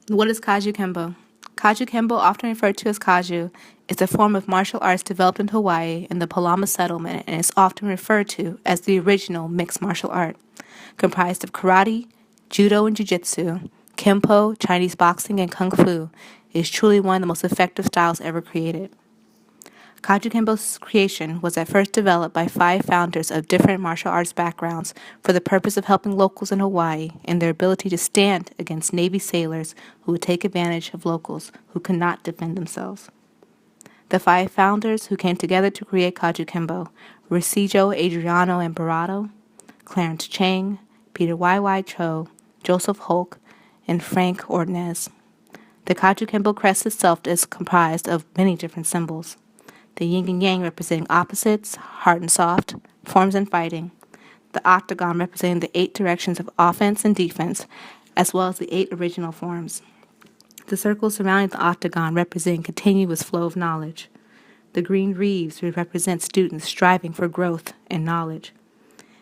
What is Kajukenbo? Kajukenbo, often referred to as Kaju, is a form of martial arts developed in Hawaii in the Palama settlement and is often referred to as the original mixed martial art, comprised of karate, judo and jiu-jitsu, kempo, Chinese boxing, and kung fu. It is truly one of the most effective styles ever created. Kajukenbo's creation was at first developed by 5 founders of different martial arts backgrounds for the purpose of helping locals in Hawaii in their ability to stand against Navy sailors who would take advantage of locals who could not defend themselves. The 5 founders who came together to create Kajukenbo were Seijo Adriano Imperato, Clarence Chang, Peter Y. Cho, Joseph Holk, and Frank Ordonez. The Kajukenbo crest itself is comprised of many different symbols. The yin and yang representing opposites, hard and soft, forms and fighting. The octagon representing the 8 directions of offense and defense, as well as the 8 original forms. The circles surrounding the octagon representing continuous flow of knowledge. The green wreaths represent students striving for growth and knowledge.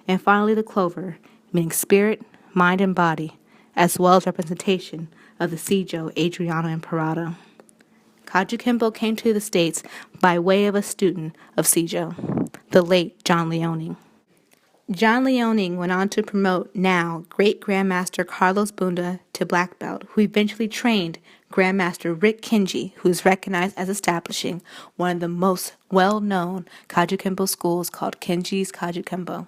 And finally, the clover, meaning spirit, mind, and body, as well as representation of the Seijo Adriano Imperato. Kajukenbo came to the States by way of a student of Seijo, the late John Leoning. John Leoning went on to promote now great Grandmaster Carlos Bunda to black belt, who eventually trained Grandmaster Rick Kenji, who is recognized as establishing one of the most well-known Kajukenbo schools called Kenji's Kajukenbo.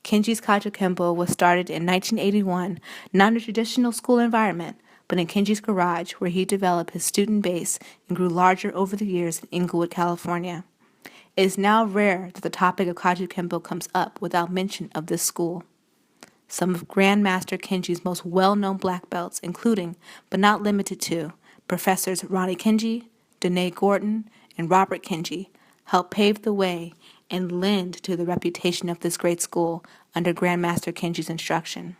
Kenji's Kajukenbo was started in 1981, not in a traditional school environment, but in Kenji's garage, where he developed his student base and grew larger over the years in Inglewood, California. It is now rare that the topic of Kajukenbo comes up without mention of this school. Some of Grandmaster Kenji's most well-known black belts, including, but not limited to, Professors Ronnie Kenji, Danae Gordon, and Robert Kenji, helped pave the way and lend to the reputation of this great school under Grandmaster Kenji's instruction.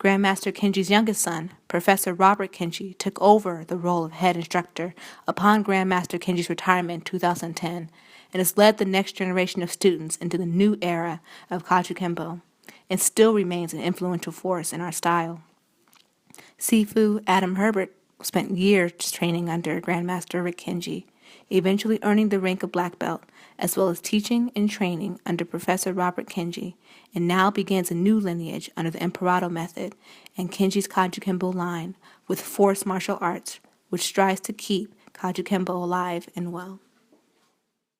Grandmaster Kenji's youngest son, Professor Robert Kenji, took over the role of head instructor upon Grandmaster Kenji's retirement in 2010 and has led the next generation of students into the new era of Kajukenbo and still remains an influential force in our style. Sifu Adam Herbert spent years training under Grandmaster Rick Kenji, eventually earning the rank of black belt, as well as teaching and training under Professor Robert Kenji, and now begins a new lineage under the Imperato method and Kenji's Kajukenbo line with Force Martial Arts, which strives to keep Kajukenbo alive and well.